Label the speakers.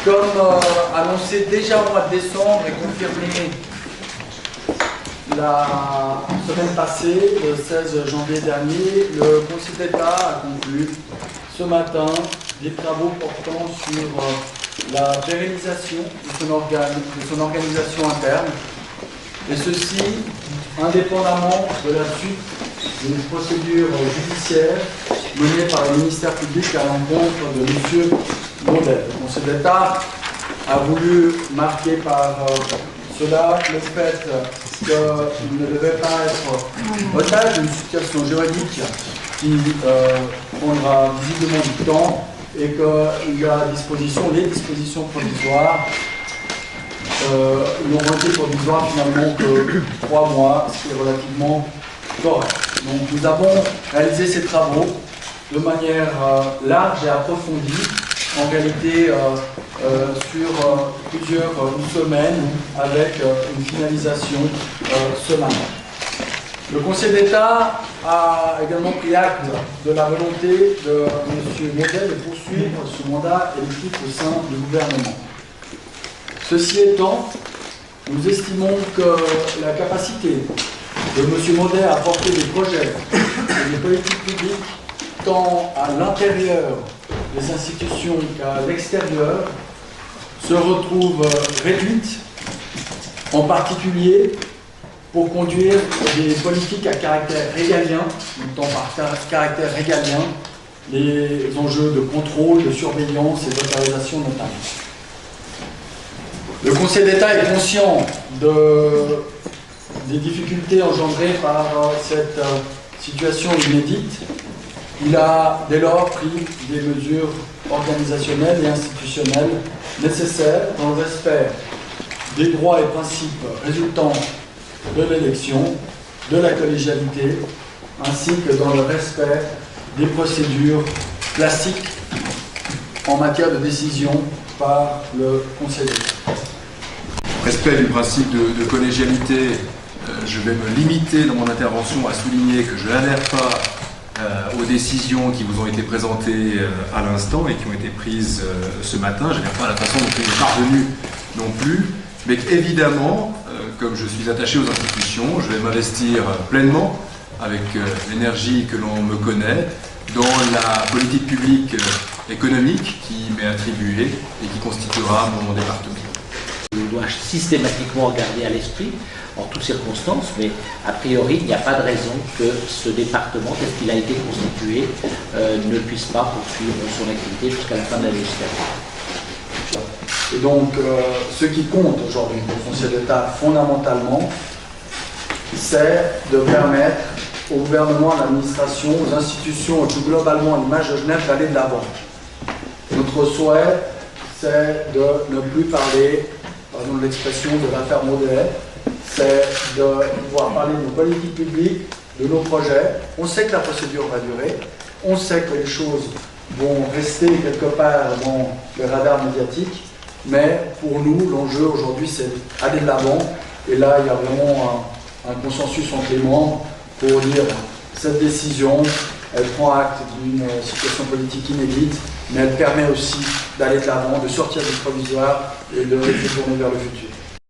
Speaker 1: Comme annoncé déjà au mois de décembre et confirmé la semaine passée, le 16 janvier dernier, le Conseil d'État a conclu ce matin des travaux portant sur la pérennisation de son organisation interne, et ceci indépendamment de la suite d'une procédure judiciaire menée par le ministère public à l'encontre de M. Maudet. Le Conseil d'État a voulu marquer par cela le fait qu'il ne devait pas être otage d'une situation juridique qui prendra visiblement du temps et qu'il y a les dispositions provisoires n'auront été provisoires finalement que 3 mois, ce qui est relativement correct. Donc nous avons réalisé ces travaux de manière large et approfondie, en réalité sur plusieurs semaines, avec une finalisation ce matin. Le Conseil d'État a également pris acte de la volonté de M. Maudet de poursuivre ce mandat électif au sein du gouvernement. Ceci étant, nous estimons que la capacité de M. Maudet à porter des projets et des politiques publiques tant à l'intérieur des institutions qu'à l'extérieur se retrouve réduite, en particulier pour conduire des politiques à caractère régalien, tant par caractère régalien, les enjeux de contrôle, de surveillance et d'autorisation notamment. Le Conseil d'État est conscient des difficultés engendrées par cette situation inédite. Il a dès lors pris des mesures organisationnelles et institutionnelles nécessaires dans le respect des droits et principes résultant de l'élection, de la collégialité, ainsi que dans le respect des procédures classiques en matière de décision par le Conseil d'État.
Speaker 2: Respect du principe de collégialité, je vais me limiter dans mon intervention à souligner que je n'adhère pas aux décisions qui vous ont été présentées à l'instant et qui ont été prises ce matin. Je n'adhère pas à la façon dont il est parvenu non plus, mais évidemment, comme je suis attaché aux institutions, je vais m'investir pleinement avec l'énergie que l'on me connaît dans la politique publique économique qui m'est attribuée et qui constituera mon département.
Speaker 3: On doit systématiquement garder à l'esprit, en toutes circonstances, mais a priori, il n'y a pas de raison que ce département, tel qu'il a été constitué, ne puisse pas poursuivre son activité jusqu'à la fin de la législature.
Speaker 1: Et donc, ce qui compte aujourd'hui pour le Conseil d'État fondamentalement, c'est de permettre au gouvernement, à l'administration, aux institutions et plus globalement à l'image de Genève d'aller de l'avant. Notre souhait, c'est de ne plus parler, pardon de l'expression, de l'affaire Maudet, c'est de pouvoir parler de nos politiques publiques, de nos projets. On sait que la procédure va durer, on sait que les choses vont rester quelque part dans le radar médiatique, mais pour nous, l'enjeu aujourd'hui, c'est d'aller de l'avant. Et là, il y a vraiment un consensus entre les membres pour dire cette décision, elle prend acte d'une situation politique inédite, mais elle permet aussi d'aller de l'avant, de sortir du provisoire et de se tourner vers le futur.